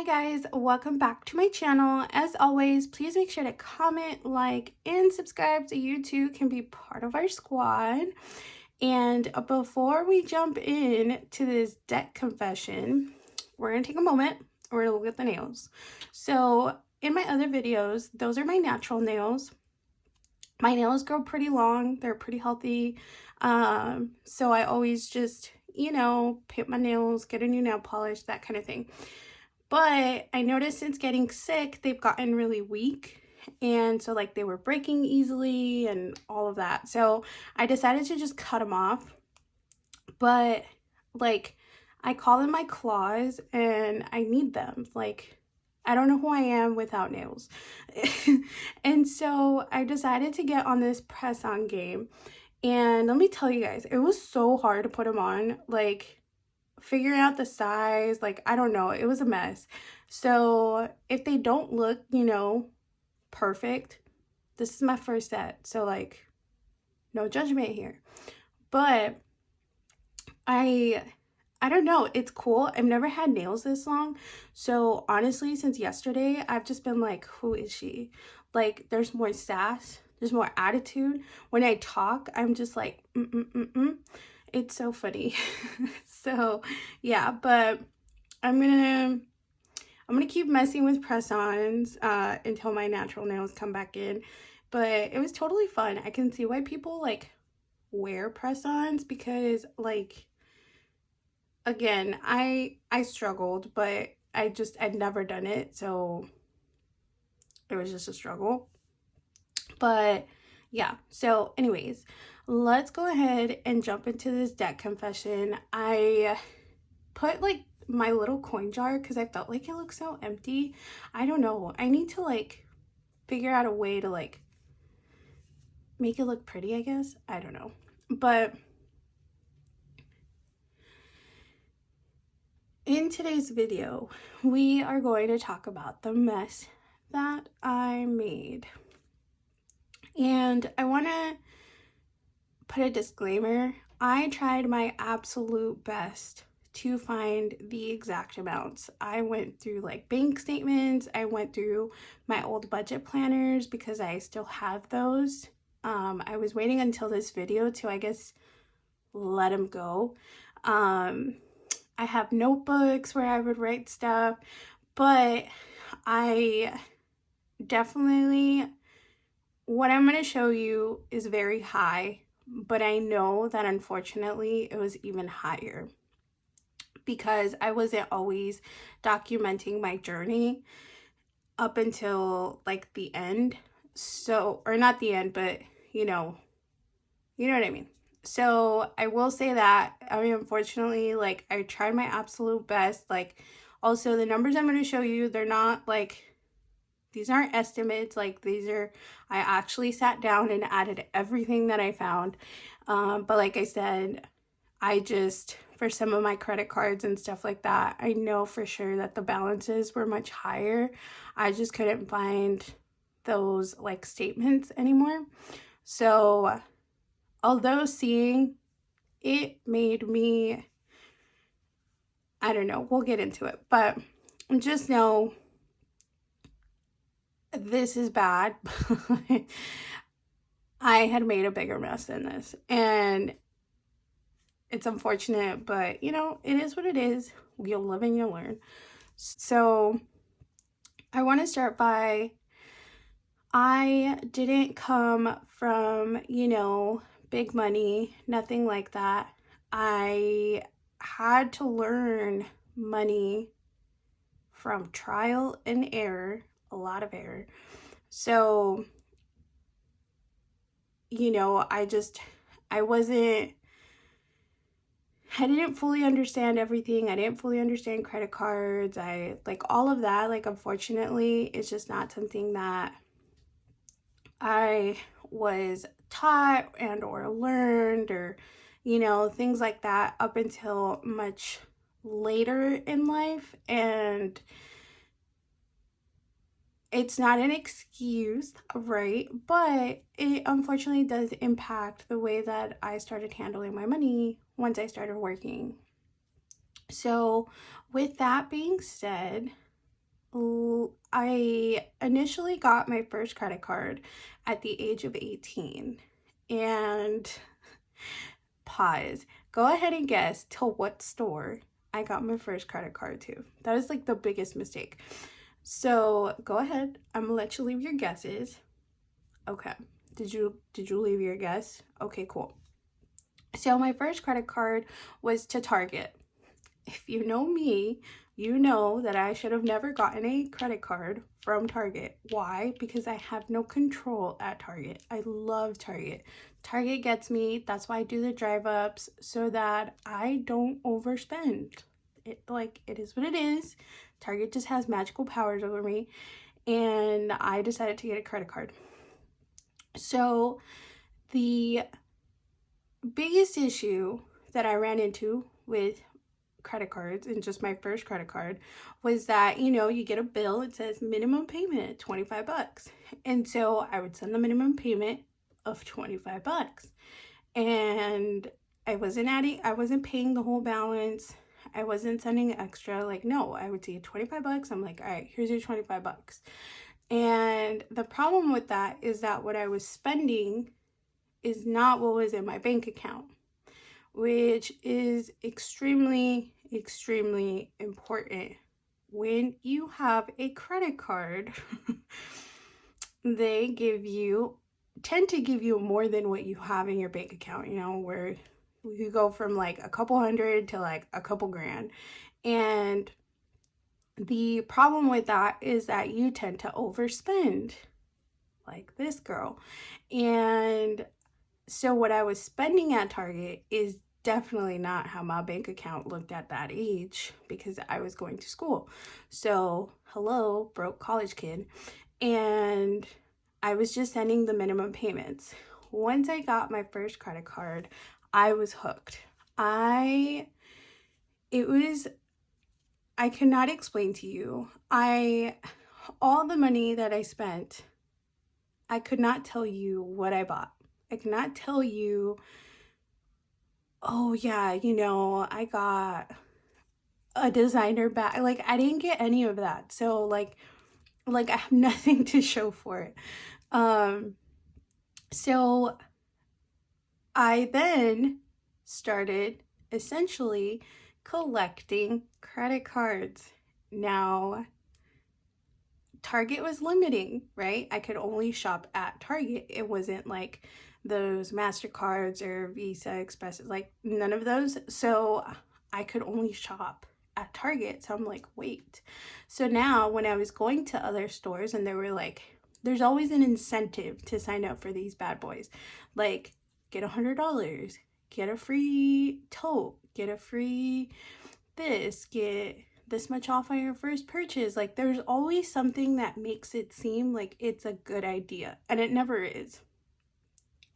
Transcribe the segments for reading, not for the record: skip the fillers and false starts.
guys, welcome back to my channel. As always, please make sure to comment, like, and subscribe so you too can be part of our squad. And before we jump in to this debt confession, we're gonna take a moment. We're gonna look at the nails. So in my other videos, those are my natural nails. My nails grow pretty long, they're pretty healthy. So I always just, paint my nails, get a new nail polish, that kind of thing. But I noticed since getting sick, they've gotten really weak. And so like they were breaking easily and all of that. So I decided to just cut them off. But like I call them my claws and I need them. Like I don't know who I am without nails. And so I decided to get on this press-on game. And let me tell you guys, it was so hard to put them on. Like figuring out the size, like I don't know, it was a mess. So if they don't look, perfect, this is my first set, so like no judgment here. But I don't know, it's cool. I've never had nails this long, so honestly since yesterday I've just been like, who is she? Like there's more sass, there's more attitude. When I talk, I'm just like It's so funny. So yeah, but I'm gonna keep messing with press-ons until my natural nails come back in. But it was totally fun. I can see why people like wear press-ons, because like again, I struggled, but I'd never done it, so it was just a struggle. But yeah, so anyways, let's go ahead and jump into this debt confession. I put like my little coin jar because I felt like it looked so empty. I don't know, I need to like figure out a way to like make it look pretty, I guess. I don't know. But in today's video, we are going to talk about the mess that I made. And I want to put a disclaimer. I tried my absolute best to find the exact amounts. I went through like bank statements. I went through my old budget planners because I still have those. I was waiting until this video to, I guess, let them go. I have notebooks where I would write stuff, but I definitely, what I'm going to show you is very high, but I know that unfortunately it was even higher because I wasn't always documenting my journey up until like the end. So, or not the end, but you know what I mean. So I will say that, I mean, unfortunately, like I tried my absolute best. Like also the numbers I'm going to show you, they're not like, these aren't estimates, like these are, I actually sat down and added everything that I found. But like I said, I just, for some of my credit cards and stuff like that, I know for sure that the balances were much higher. I just couldn't find those like statements anymore. So although seeing it made me, I don't know, we'll get into it, but just know this is bad. I had made a bigger mess than this, and it's unfortunate, but it is what it is. You'll live and you'll learn. So I want to start by, I didn't come from, big money, nothing like that. I had to learn money from trial and error, a lot of error. So, I didn't fully understand everything. I didn't fully understand credit cards. I like all of that. Like, unfortunately, it's just not something that I was taught and or learned, or things like that up until much later in life. And it's not an excuse, right? But it unfortunately does impact the way that I started handling my money once I started working. So with that being said, I initially got my first credit card at the age of 18. And pause. Go ahead and guess to what store I got my first credit card to. That is like the biggest mistake. So go ahead. I'm gonna let you leave your guesses. Okay. Did you leave your guess? Okay, cool. So my first credit card was to Target. If you know me, you know that I should have never gotten a credit card from Target. Why? Because I have no control at Target. I love Target. Target gets me. That's why I do the drive ups, so that I don't overspend. It is what it is. Target just has magical powers over me, and I decided to get a credit card. So the biggest issue that I ran into with credit cards, and just my first credit card, was that, you get a bill, it says minimum payment $25. And so I would send the minimum payment of $25. And I wasn't paying the whole balance. I wasn't sending extra. Like, no, I would see $25. I'm like, all right, here's your $25. And the problem with that is that what I was spending is not what was in my bank account, which is extremely, extremely important. When you have a credit card, they tend to give you more than what you have in your bank account, where you go from like a couple hundred to like a couple grand. And the problem with that is that you tend to overspend, like this girl. And so what I was spending at Target is definitely not how my bank account looked at that age, because I was going to school. So, hello, broke college kid. And I was just sending the minimum payments. Once I got my first credit card, I was hooked. I cannot explain to you. All the money that I spent, I could not tell you what I bought. I cannot tell you, oh yeah, I got a designer bag. Like, I didn't get any of that. So like I have nothing to show for it. So I then started essentially collecting credit cards. Now, Target was limiting, right? I could only shop at Target. It wasn't like those MasterCards or Visa Express, like none of those. So I could only shop at Target. So I'm like, wait. So now when I was going to other stores, and they were like, there's always an incentive to sign up for these bad boys. Like, get $100, get a free tote, get a free this, get this much off on your first purchase. Like, there's always something that makes it seem like it's a good idea, and it never is.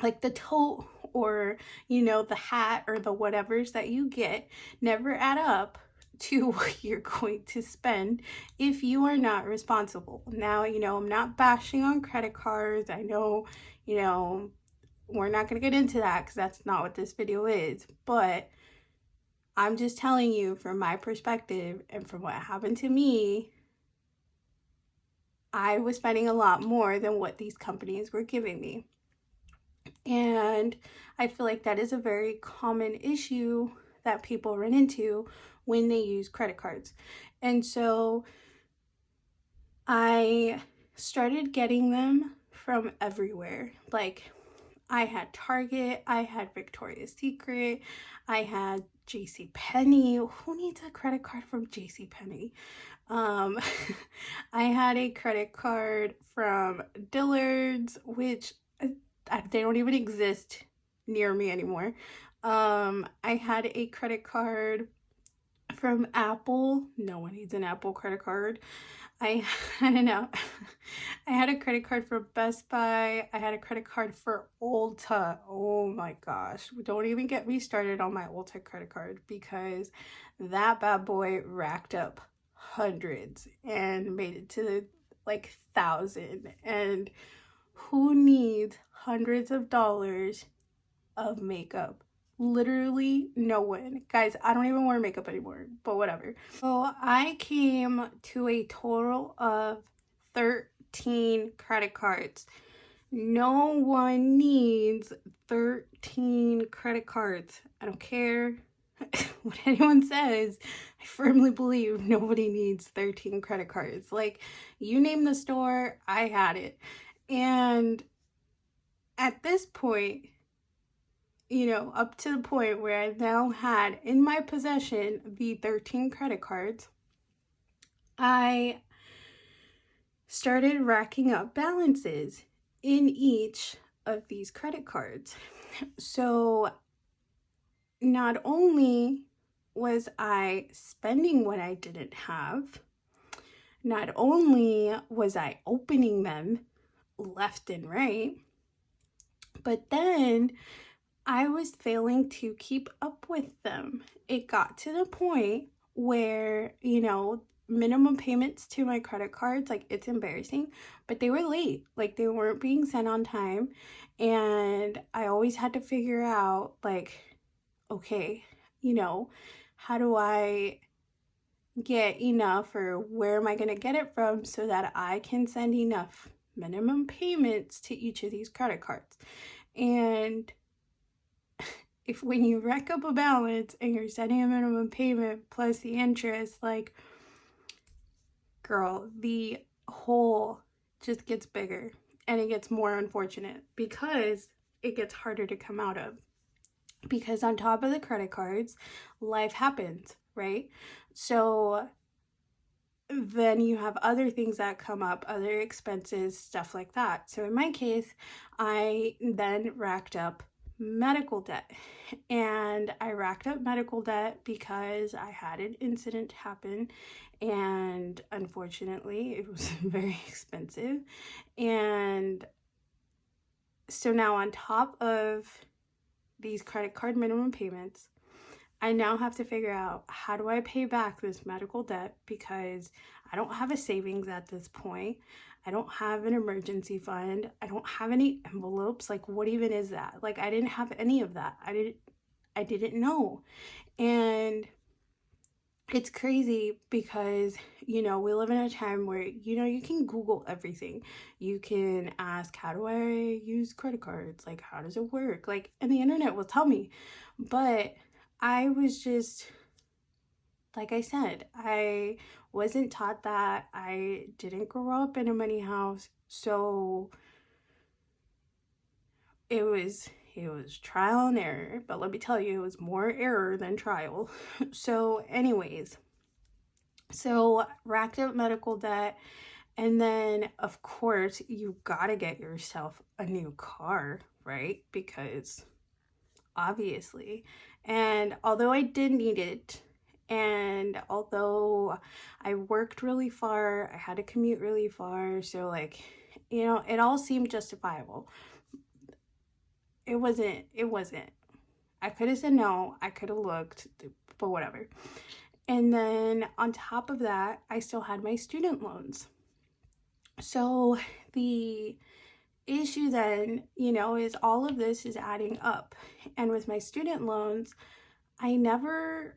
Like the tote or the hat or the whatevers that you get never add up to what you're going to spend if you are not responsible. Now, I'm not bashing on credit cards. I know, we're not going to get into that because that's not what this video is, but I'm just telling you from my perspective and from what happened to me, I was spending a lot more than what these companies were giving me. And I feel like that is a very common issue that people run into when they use credit cards. And so I started getting them from everywhere. Like, I had Target, I had Victoria's Secret, I had JCPenney. Who needs a credit card from JCPenney? I had a credit card from Dillard's, which they don't even exist near me anymore. I had a credit card from Apple. No one needs an Apple credit card. I don't know. I had a credit card for Best Buy. I had a credit card for Ulta. Oh my gosh. Don't even get me started on my Ulta credit card, because that bad boy racked up hundreds and made it to like 1,000. And who needs hundreds of dollars of makeup Literally no one. Guys, I don't even wear makeup anymore, but whatever. So I came to a total of 13 credit cards. No one needs 13 credit cards. I don't care what anyone says. I firmly believe nobody needs 13 credit cards. Like, you name the store, I had it. And at this point, up to the point where I now had in my possession the 13 credit cards, I started racking up balances in each of these credit cards. So not only was I spending what I didn't have, not only was I opening them left and right, but then I was failing to keep up with them. It got to the point where, minimum payments to my credit cards, like, it's embarrassing, but they were late. Like, they weren't being sent on time. And I always had to figure out, like, okay, how do I get enough, or where am I going to get it from so that I can send enough minimum payments to each of these credit cards? And when you rack up a balance and you're sending a minimum payment plus the interest, like, girl, the hole just gets bigger and it gets more unfortunate because it gets harder to come out of. Because on top of the credit cards, life happens, right? So then you have other things that come up, other expenses, stuff like that. So in my case, I then racked up medical debt. And I racked up medical debt because I had an incident happen, and unfortunately it was very expensive. And so now, on top of these credit card minimum payments, I now have to figure out, how do I pay back this medical debt? Because I don't have a savings at this point. I don't have an emergency fund. I don't have any envelopes. Like, what even is that? Like, I didn't have any of that. I didn't know. And it's crazy because, we live in a time where, you can Google everything. You can ask, how do I use credit cards? Like, how does it work? Like, and the internet will tell me. But I was just, like I said, I wasn't taught that. I didn't grow up in a money house. So it was trial and error. But let me tell you, it was more error than trial. So anyways, racked up medical debt. And then, of course, you gotta get yourself a new car, right? Because obviously. And although I did need it, and although I worked really far, I had to commute really far, so, like, it all seemed justifiable. It wasn't. I could have said no, I could have looked, but whatever. And then on top of that, I still had my student loans. So the issue then, is all of this is adding up. And with my student loans, I never,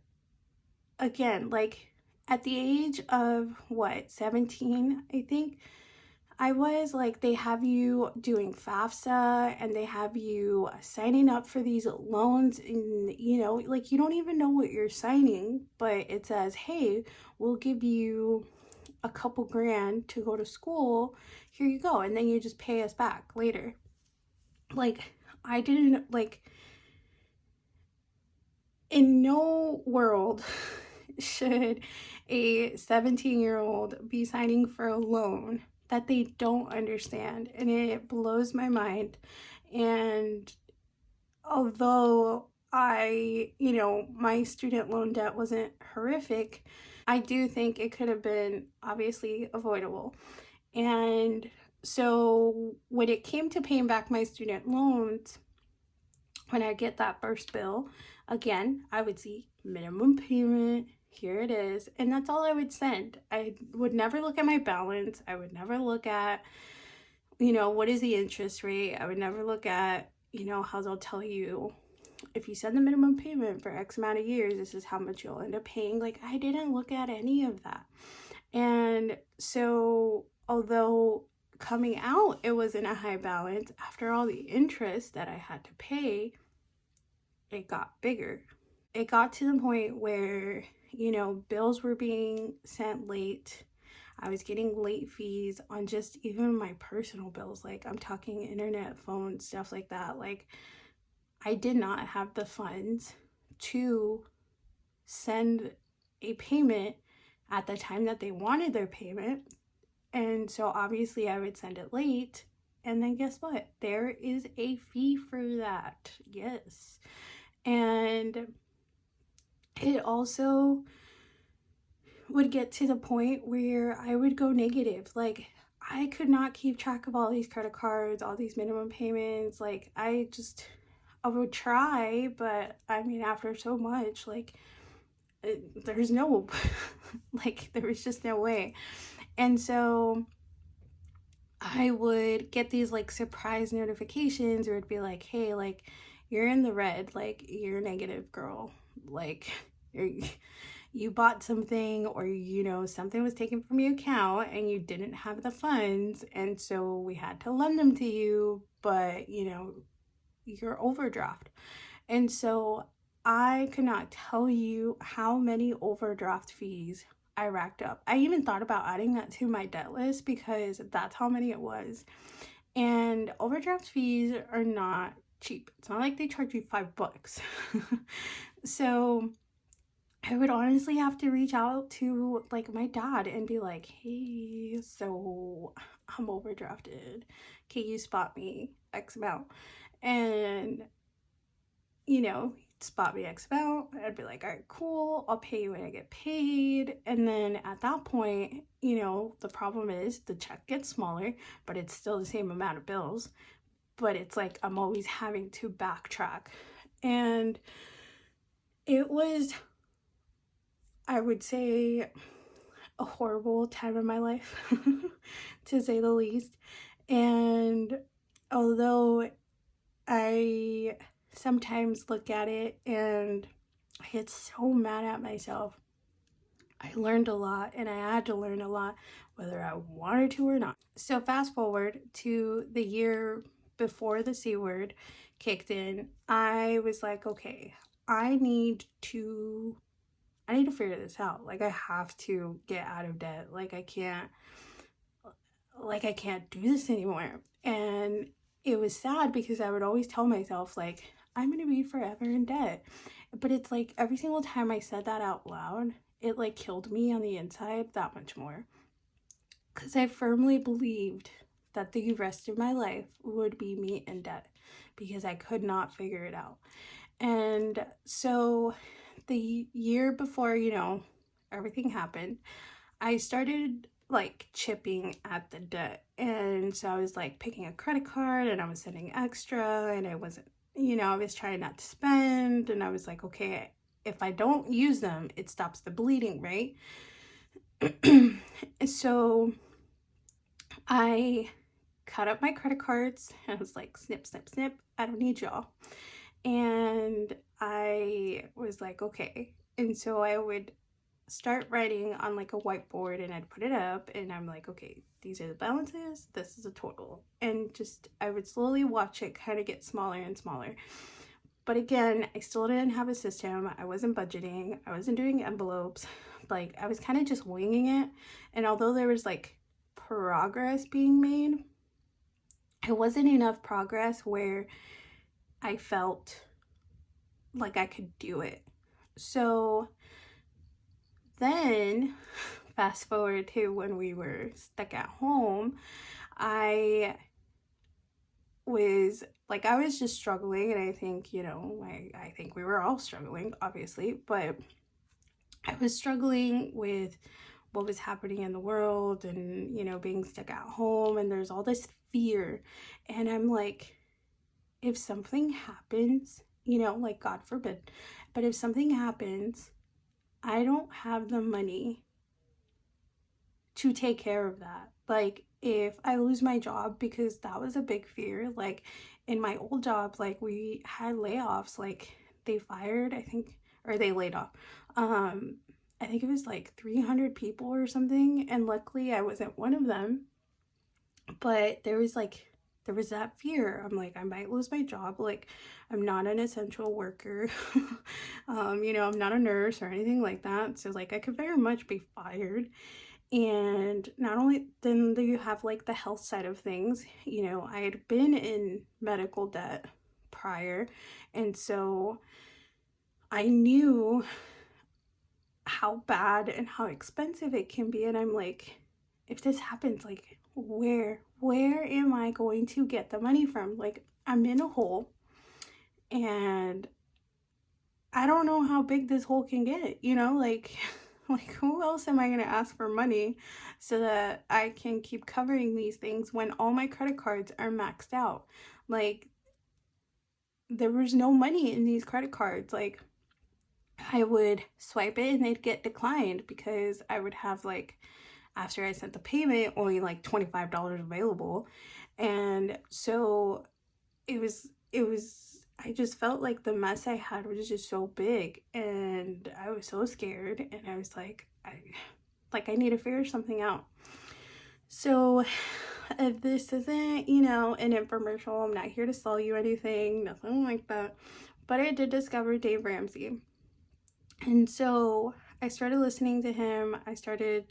again, like, at the age of 17, I think, I was like, they have you doing FAFSA and they have you signing up for these loans, and like, you don't even know what you're signing, but it says, hey, we'll give you a couple grand to go to school, here you go, and then you just pay us back later. Like, I didn't, like, in no world should a 17-year-old be signing for a loan that they don't understand, and it blows my mind. And although my student loan debt wasn't horrific, I do think it could have been obviously avoidable. And so when it came to paying back my student loans, when I get that first bill, again, I would see minimum payment, here it is, and that's all I would send. I would never look at my balance. I would never look at, what is the interest rate. I would never look at, how they'll tell you if you send the minimum payment for X amount of years, this is how much you'll end up paying. Like, I didn't look at any of that. And so, although coming out, it was in a high balance, after all the interest that I had to pay, it got bigger. It got to the point where, you know, bills were being sent late. I was getting late fees on just even my personal bills. Like, I'm talking internet, phone, stuff like that. Like, I did not have the funds to send a payment at the time that they wanted their payment. And so obviously I would send it late. And then guess what? There is a fee for that. Yes. And it also would get to the point where I would go negative. Like, I could not keep track of all these credit cards, all these minimum payments. Like, I would try, but I mean, after so much, like, there's no, like, there was just no way. And so I would get these like surprise notifications, or it'd be like, hey, like, you're in the red, like, you're negative, girl, like, you bought something, or, you know, something was taken from your account and you didn't have the funds, and so we had to lend them to you, but, you know, you're overdraft. And so I could not tell you how many overdraft fees I racked up. I even thought about adding that to my debt list because that's how many it was. And overdraft fees are not cheap. It's not like they charge you $5. So I would honestly have to reach out to like my dad and be like, hey, so I'm overdrafted. Can you spot me X amount? And, you know, he'd spot me X amount. I'd be like, all right, cool. I'll pay you when I get paid. And then at that point, you know, the problem is the check gets smaller, but it's still the same amount of bills. But it's like I'm always having to backtrack. And it was, I would say, a horrible time in my life, to say the least. And although I sometimes look at it and I get so mad at myself, I learned a lot, and I had to learn a lot whether I wanted to or not. So fast forward to the year before the C word kicked in, I was like, okay, I need to figure this out. Like, I have to get out of debt. Like, I can't do this anymore. And it was sad because I would always tell myself, like, I'm going to be forever in debt. But it's like every single time I said that out loud, it like killed me on the inside that much more. Because I firmly believed that the rest of my life would be me in debt because I could not figure it out. And so the year before, you know, everything happened, I started like chipping at the debt. And so I was like picking a credit card and I was sending extra, and I wasn't, you know, I was trying not to spend, and I was like, okay, if I don't use them, it stops the bleeding, right? So I cut up my credit cards and I was like, snip, snip, snip, I don't need y'all. And I was like, okay. And so I would start writing on like a whiteboard and I'd put it up and I'm like, okay, these are the balances, this is a total. And just, I would slowly watch it kind of get smaller and smaller. But again, I still didn't have a system. I wasn't budgeting. I wasn't doing envelopes. Like, I was kind of just winging it. And although there was like progress being made, it wasn't enough progress where I felt like I could do it. So then fast forward to when we were stuck at home, I was just struggling, and I think, you know, I think we were all struggling, obviously, but I was struggling with what was happening in the world and, you know, being stuck at home, and there's all this fear, and I'm like, if something happens, you know, like God forbid, but if something happens, I don't have the money to take care of that. Like, if I lose my job, because that was a big fear, like in my old job, like we had layoffs, like they fired, I think, or they laid off. I think it was like 300 people or something. And luckily I wasn't one of them. But there was that fear. I'm like, I might lose my job. Like, I'm not an essential worker. I'm not a nurse or anything like that. So like I could very much be fired. And not only then do you have like the health side of things, I had been in medical debt prior, and so I knew how bad and how expensive it can be. And I'm like, if this happens, like where am I going to get the money from? Like, I'm in a hole, and I don't know how big this hole can get, like who else am I going to ask for money so that I can keep covering these things when all my credit cards are maxed out? Like, there was no money in these credit cards. Like, I would swipe it and they'd get declined because I would have, like, after I sent the payment, only like $25 available. And so it was I just felt like the mess I had was just so big, and I was so scared, and I was like, I need to figure something out. So this isn't, an infomercial. I'm not here to sell you anything, nothing like that. But I did discover Dave Ramsey. And so I started listening to him. I started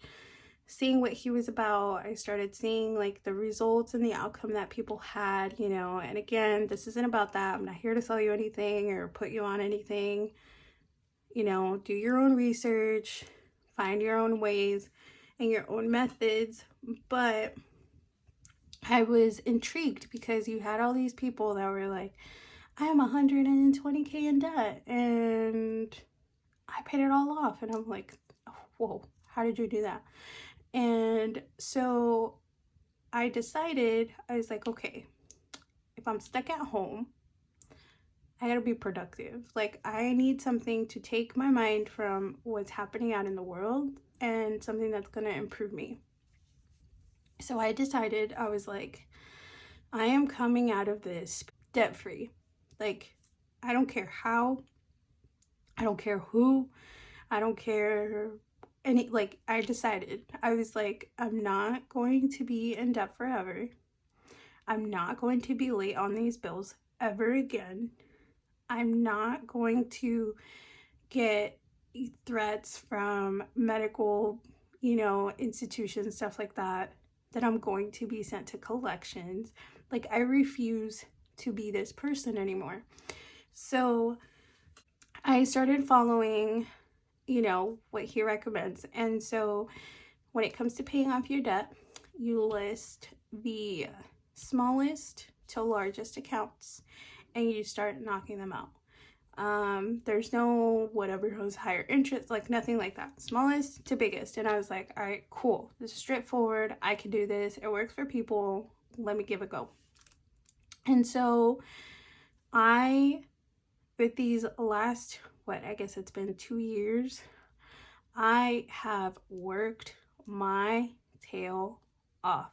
seeing what he was about. I started seeing like the results and the outcome that people had, and again, this isn't about that. I'm not here to sell you anything or put you on anything. Do your own research, find your own ways and your own methods. But I was intrigued because you had all these people that were like, I am 120K in debt and I paid it all off. And I'm like, oh, whoa, how did you do that? And so I decided, I was like, okay, if I'm stuck at home, I gotta be productive. Like, I need something to take my mind from what's happening out in the world and something that's gonna improve me. So I decided, I was like, I am coming out of this debt-free. Like, I don't care how, I don't care who, I don't care any, like, I decided, I was like, I'm not going to be in debt forever. I'm not going to be late on these bills ever again. I'm not going to get threats from medical, institutions, stuff like that I'm going to be sent to collections. Like, I refuse to be this person anymore. So I started following what he recommends. And so when it comes to paying off your debt, you list the smallest to largest accounts and you start knocking them out. There's no whatever has higher interest, like nothing like that. Smallest to biggest. And I was like, all right, cool. This is straightforward. I can do this. It works for people. Let me give it a go. And so with these last, I guess it's been 2 years, I have worked my tail off.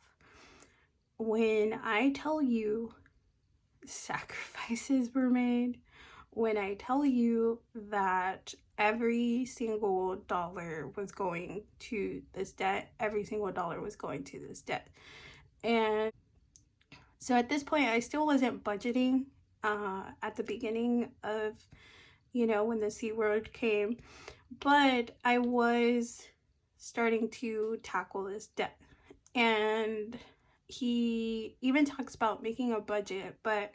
When I tell you sacrifices were made, when I tell you that every single dollar was going to this debt, every single dollar was going to this debt. And so at this point, I still wasn't budgeting at the beginning of, when the C word came, but I was starting to tackle this debt. And he even talks about making a budget, but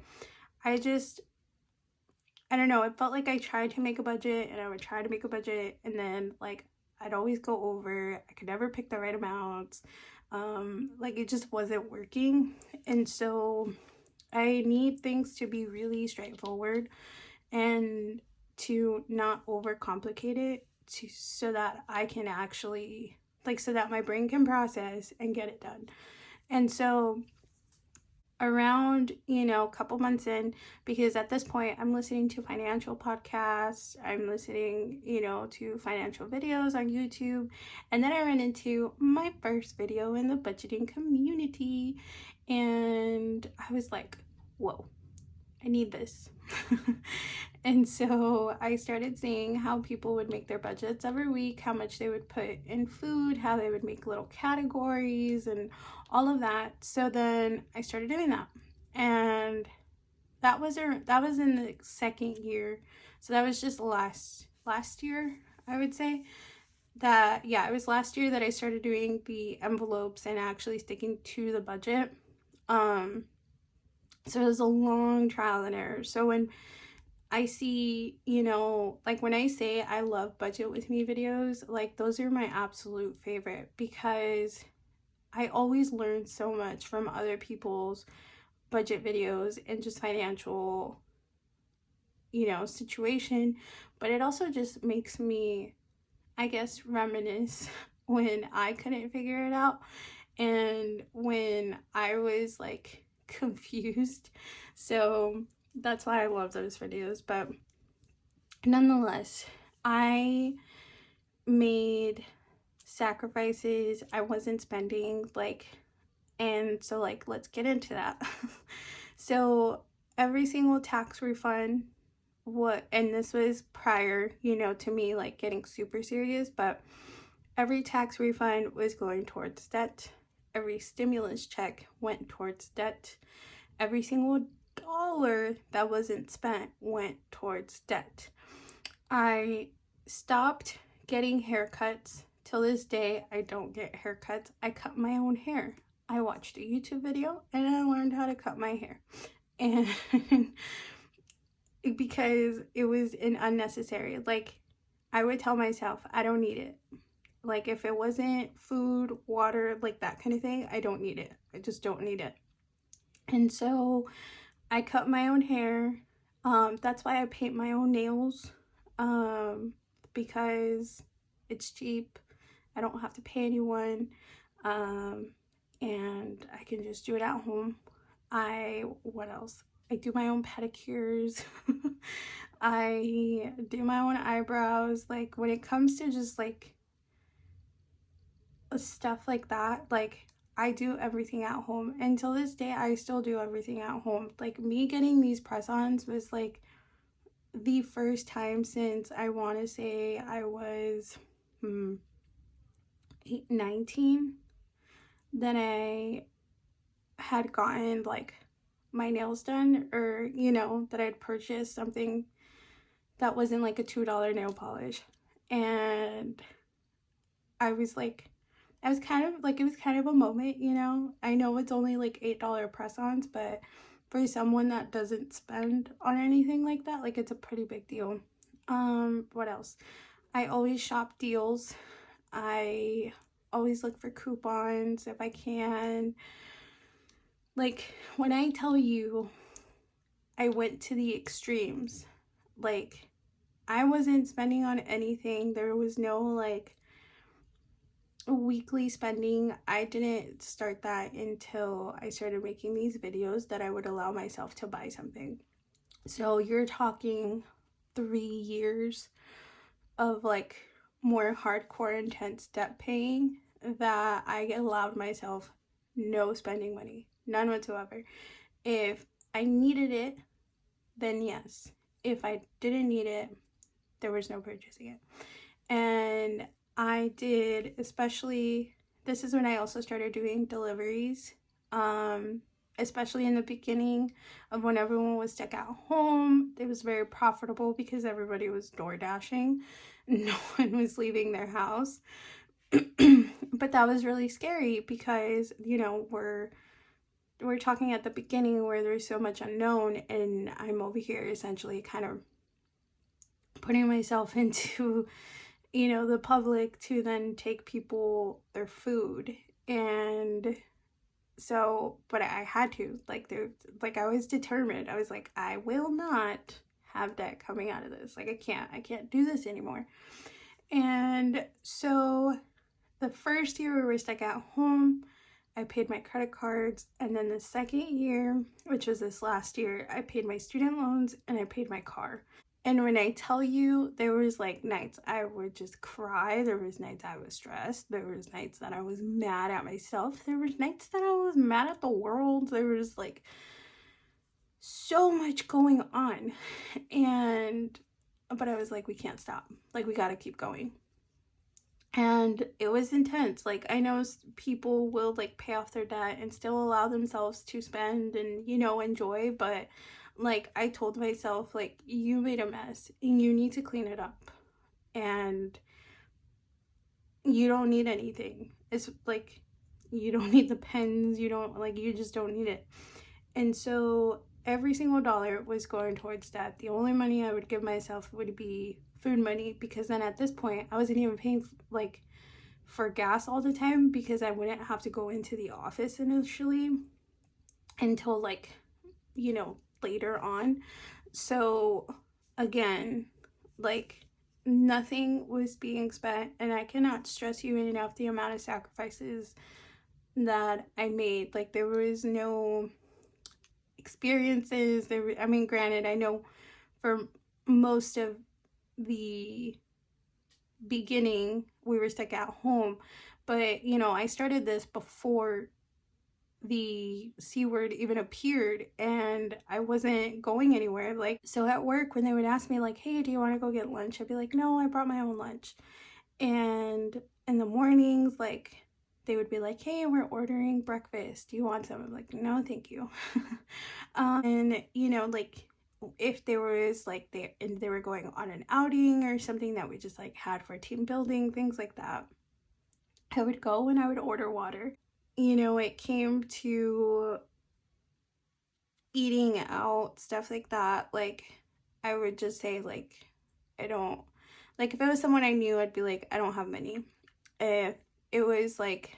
I don't know, it felt like I tried to make a budget and I would try to make a budget and then like I'd always go over. I could never pick the right amounts. Like, it just wasn't working. And so I need things to be really straightforward and to not overcomplicate it, so that I can actually, so that my brain can process and get it done. And so around, a couple months in, because at this point I'm listening to financial podcasts, I'm listening, to financial videos on YouTube, and then I ran into my first video in the budgeting community, and I was like, whoa, I need this. And so I started seeing how people would make their budgets every week, how much they would put in food, how they would make little categories and all of that. So then I started doing that. And that was in the second year. So that was just last year, I would say. That, yeah, it was last year that I started doing the envelopes and actually sticking to the budget. So it was a long trial and error. So when I see, you know, like when I say I love budget with me videos, like those are my absolute favorite, because I always learn so much from other people's budget videos and just financial, you know, situation. But it also just makes me, I guess, reminisce when I couldn't figure it out and when I was like confused. So that's why I love those videos. But nonetheless, I made sacrifices. I wasn't spending, like, and so like let's get into that. So every single tax refund, and this was prior, you know, to me like getting super serious, but every tax refund was going towards debt. Every stimulus check went towards debt. Every single dollar that wasn't spent went towards debt. I stopped getting haircuts. Till this day, I don't get haircuts. I cut my own hair. I watched a YouTube video and I learned how to cut my hair. And because it was an unnecessary, like, I would tell myself, I don't need it. Like, if it wasn't food, water, like that kind of thing, I don't need it. I just don't need it. And so I cut my own hair. That's why I paint my own nails, because it's cheap. I don't have to pay anyone, and I can just do it at home. What else? I do my own pedicures. I do my own eyebrows. Like, when it comes to just like stuff like that, like, I do everything at home. Until this day, I still do everything at home. Like, me getting these press-ons was like the first time since I want to say I was 19 that I had gotten like my nails done, or, you know, that I'd purchased something that wasn't like a $2 nail polish. And I was kind of like, it was kind of a moment, you know. I know it's only like $8 press-ons, but for someone that doesn't spend on anything like that, like, it's a pretty big deal. What else? I always shop deals. I always look for coupons if I can. Like, when I tell you I went to the extremes, like, I wasn't spending on anything. There was no like weekly spending. I didn't start that until I started making these videos that I would allow myself to buy something. So you're talking 3 years of like more hardcore intense debt paying that I allowed myself no spending money, none whatsoever. If I needed it, then yes. If I didn't need it, there was no purchasing it. And I did, especially, this is when I also started doing deliveries, especially in the beginning of when everyone was stuck at home. It was very profitable because everybody was door dashing. No one was leaving their house. But that was really scary because, you know, we're talking at the beginning where there's so much unknown, and I'm over here essentially kind of putting myself into, you know, the public to then take people their food. And so, but I had to, like, I was determined. I was like, I will not have debt coming out of this. Like, I can't do this anymore. And so the first year we were stuck at home, I paid my credit cards. And then the second year, which was this last year, I paid my student loans and I paid my car. And when I tell you, there was like nights I would just cry. There was nights I was stressed. There was nights that I was mad at myself. There was nights that I was mad at the world. There was like, so much going on. But I was like, we can't stop. Like, we got to keep going. And it was intense. Like, I know people will like pay off their debt and still allow themselves to spend and, enjoy. But like, I told myself, like, you made a mess and you need to clean it up. And you don't need anything. It's like, you don't need the pens. You just don't need it. And so every single dollar was going towards that. The only money I would give myself would be food money, because then at this point I wasn't even paying like for gas all the time, because I wouldn't have to go into the office initially until like, later on. So again, like, nothing was being spent, and I cannot stress you enough the amount of sacrifices that I made. Like, there was no experiences there. I mean, granted, I know for most of the beginning we were stuck at home, but I started this before the C word even appeared, and I wasn't going anywhere. Like, so at work, when they would ask me like, hey, do you want to go get lunch, I'd be like, no, I brought my own lunch. And in the mornings, like, they would be like, hey, we're ordering breakfast, do you want some? I'm like, no, thank you. And like, if there was like they were going on an outing or something that we just like had for team building, things like that, I would go and I would order water. It came to eating out, stuff like that. Like, I would just say, like, I don't, like, if it was someone I knew, I'd be like, I don't have money. If it was like,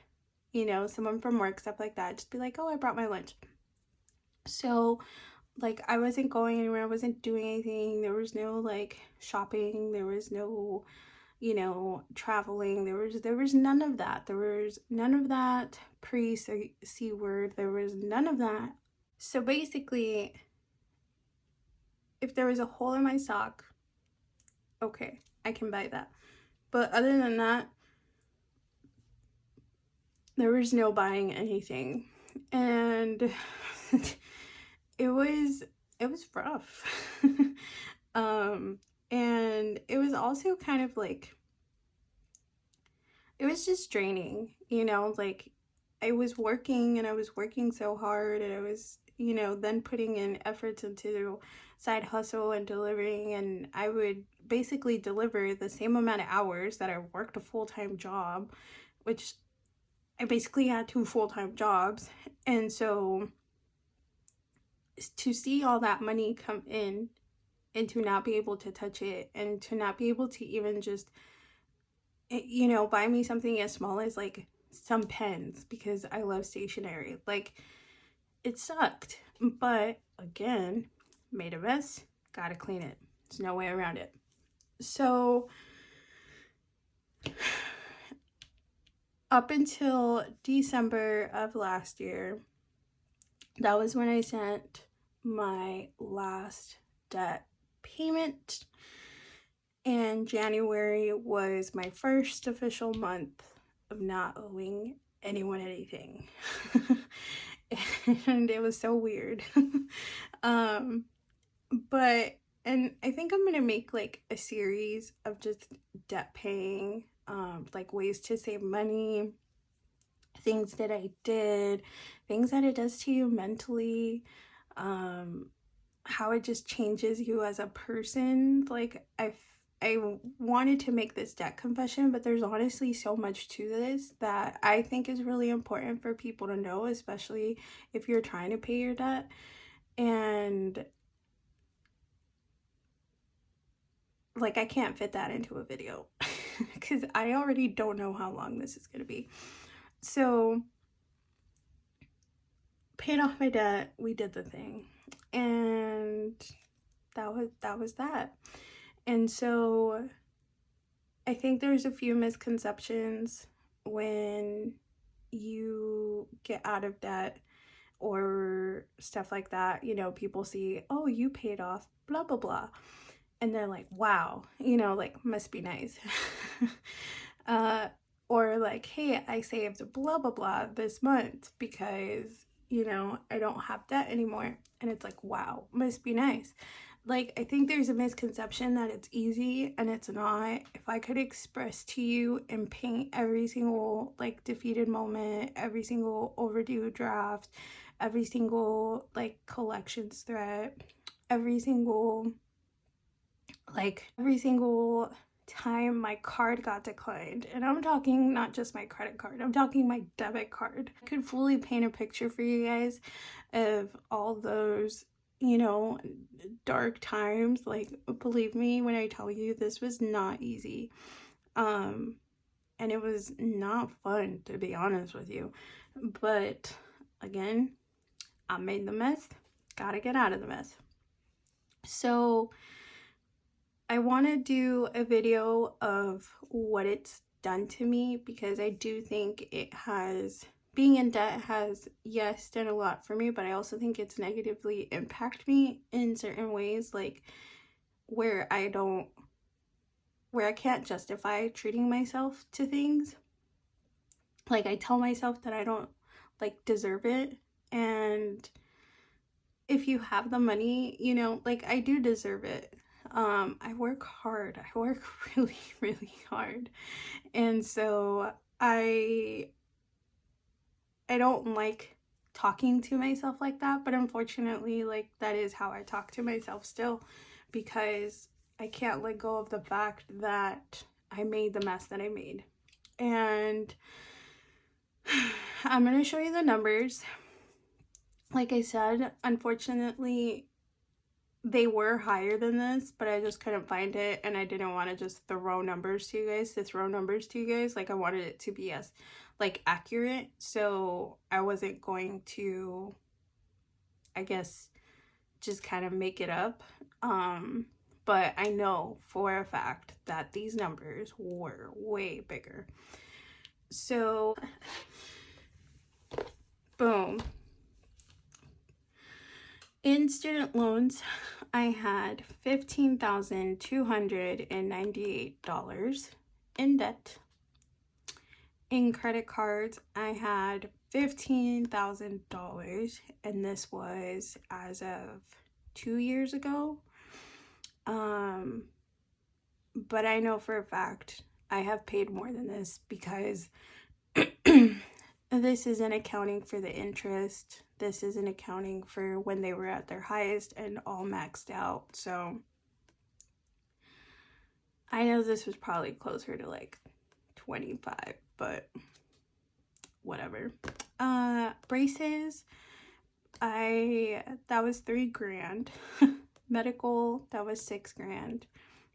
someone from work, stuff like that, just be like, oh, I brought my lunch. So, like, I wasn't going anywhere, I wasn't doing anything. There was no like shopping, there was no traveling. There was none of that. There was none of that pre-C word. There was none of that. So basically, if there was a hole in my sock, okay, I can buy that. But other than that, there was no buying anything. And it was rough. And it was also kind of like, it was just draining, like, I was working and I was working so hard, and I was, then putting in efforts into side hustle and delivering, and I would basically deliver the same amount of hours that I worked a full-time job, which I basically had 2 full-time jobs. And so to see all that money come in and to not be able to touch it, and to not be able to even just, buy me something as small as like some pens, because I love stationery, like, it sucked. But again, made a mess, gotta clean it. There's no way around it. So up until December of last year, that was when I sent my last debt payment, and January was my first official month of not owing anyone anything. And it was so weird. But, and I think I'm gonna make like a series of just debt paying, like ways to save money, things that I did, things that it does to you mentally, how it just changes you as a person. Like, I wanted to make this debt confession, but there's honestly so much to this that I think is really important for people to know, especially if you're trying to pay your debt. And like, I can't fit that into a video because I already don't know how long this is going to be. So, paid off my debt, we did the thing, and that was that. And so I think there's a few misconceptions when you get out of debt or stuff like that. People see, oh, you paid off blah blah blah, and they're like, wow, like, must be nice. Or like, hey, I saved blah blah blah this month because you know, I don't have debt anymore. And it's like, wow, must be nice. Like, I think there's a misconception that it's easy, and it's not. If I could express to you and paint every single like defeated moment, every single overdue draft, every single like collections threat, every single time my card got declined, and I'm talking not just my credit card, I'm talking my debit card. I could fully paint a picture for you guys of all those, you know, dark times. Like, believe me when I tell you, this was not easy. And it was not fun, to be honest with you. But again, I made the mess, gotta get out of the mess. So I want to do a video of what it's done to me, because I do think it has, being in debt has, yes, done a lot for me, but I also think it's negatively impacted me in certain ways, like where I can't justify treating myself to things. Like, I tell myself that I don't like deserve it, and if you have the money, you know, like, I do deserve it. I work hard. I work really, really hard. And so I don't like talking to myself like that, but unfortunately, like, that is how I talk to myself still, because I can't let go of the fact that I made the mess that I made. And I'm going to show you the numbers. Like I said, unfortunately, they were higher than this, but I just couldn't find it, and I didn't want to just throw numbers to you guys. Like, I wanted it to be as like accurate, so I wasn't going to, I guess, just kind of make it up. But I know for a fact that these numbers were way bigger. So boom. In student loans, I had $15,298 in debt. In credit cards, I had $15,000, and this was as of 2 years ago. But I know for a fact I have paid more than this, because this isn't accounting for the interest. This isn't accounting for when they were at their highest and all maxed out. So I know this was probably closer to like 25, but whatever. Braces, that was $3,000. Medical, that was $6,000.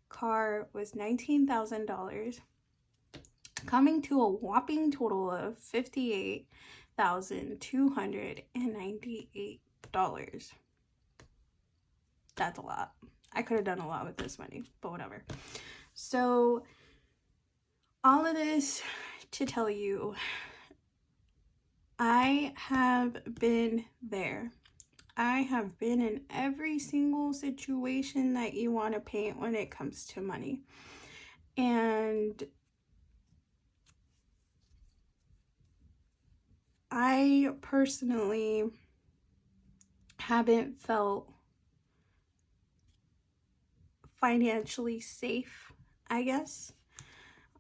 Car was $19,000, coming to a whopping total of $58,298. That's a lot. I could have done a lot with this money, but whatever. So all of this to tell you, I have been there. I have been in every single situation that you want to paint when it comes to money. And I personally haven't felt financially safe, I guess,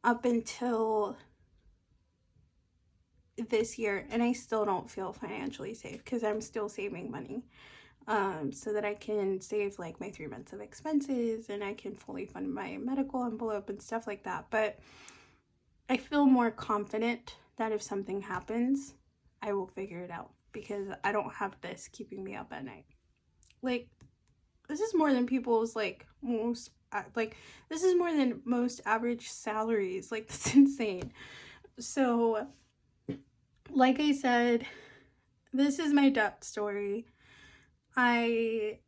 up until this year. And I still don't feel financially safe, because I'm still saving money so that I can save like my 3 months of expenses, and I can fully fund my medical envelope and stuff like that. But I feel more confident that if something happens, I will figure it out, because I don't have this keeping me up at night. Like, this is more than people's this is more than most average salaries. Like, that's insane. So like I said, this is my debt story. I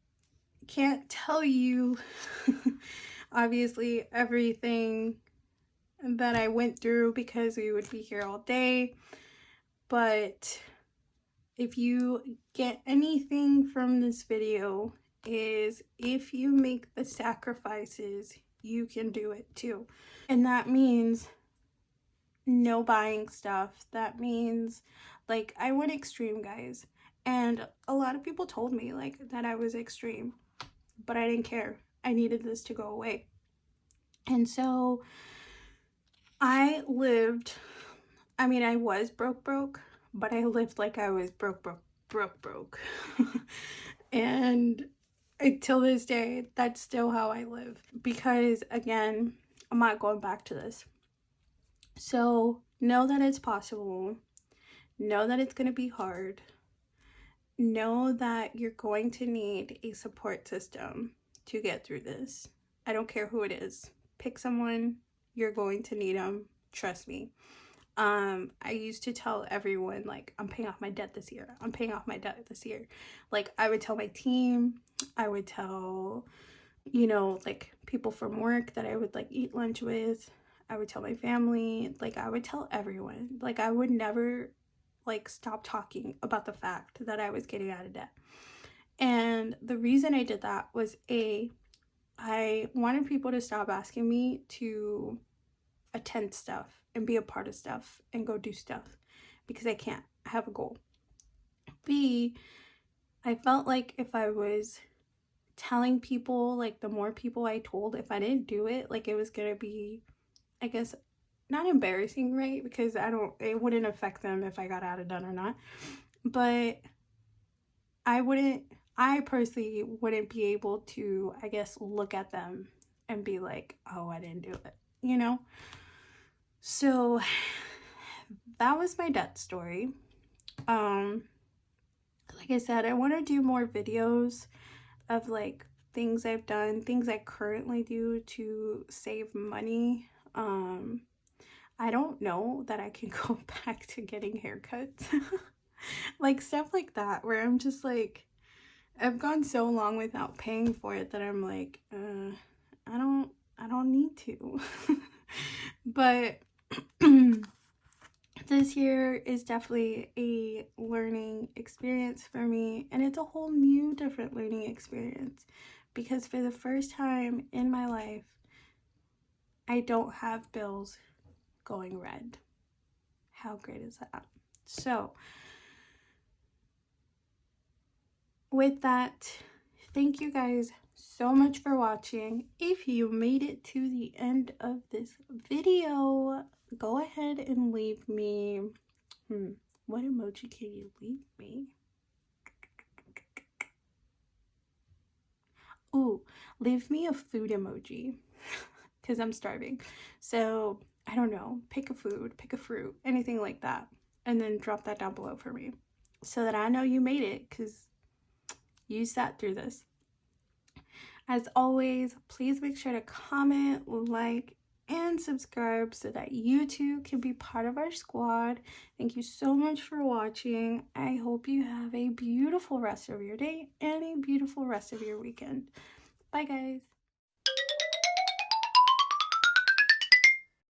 can't tell you obviously everything that I went through, because we would be here all day. But if you get anything from this video, is if you make the sacrifices, you can do it too. And that means no buying stuff. That means, like, I went extreme, guys, And a lot of people told me like that I was extreme, but I didn't care. I needed this to go away. And so I lived, I mean, I was broke, but I lived like I was broke. And until this day, that's still how I live. Because again, I'm not going back to this. So know that it's possible. Know that it's going to be hard. Know that you're going to need a support system to get through this. I don't care who it is. Pick someone. You're going to need them. Trust me. I used to tell everyone, like, I'm paying off my debt this year. I'm paying off my debt this year. Like, I would tell my team. I would tell, you know, like, people from work that I would, like, eat lunch with. I would tell my family. Like, I would tell everyone. Like, I would never, like, stop talking about the fact that I was getting out of debt. And the reason I did that was, I wanted people to stop asking me to attend stuff and be a part of stuff and go do stuff because I can't. I have a goal. B, I felt like if I was telling people, like the more people I told, if I didn't do it, like it was gonna be, I guess, not embarrassing, right? Because it wouldn't affect them if I got out of debt or not. But I personally wouldn't be able to, I guess, look at them and be like, oh, I didn't do it, you know? So that was my debt story. Like I said, I want to do more videos of like things I've done, things I currently do to save money. I don't know that I can go back to getting haircuts. Like stuff like that where I'm just like, I've gone so long without paying for it that I'm like, I don't need to. But this year is definitely a learning experience for me, and it's a whole new different learning experience because for the first time in my life, I don't have bills going red. How great is that? So with that, thank you guys so much for watching. If you made it to the end of this video, go ahead and leave me, what emoji can you leave me? Ooh, leave me a food emoji because I'm starving. So I don't know, pick a food, pick a fruit, anything like that, and then drop that down below for me so that I know you made it because you sat through this. As always, please make sure to comment, like, and subscribe so that you too can be part of our squad. Thank you so much for watching. I hope you have a beautiful rest of your day and a beautiful rest of your weekend. Bye, guys.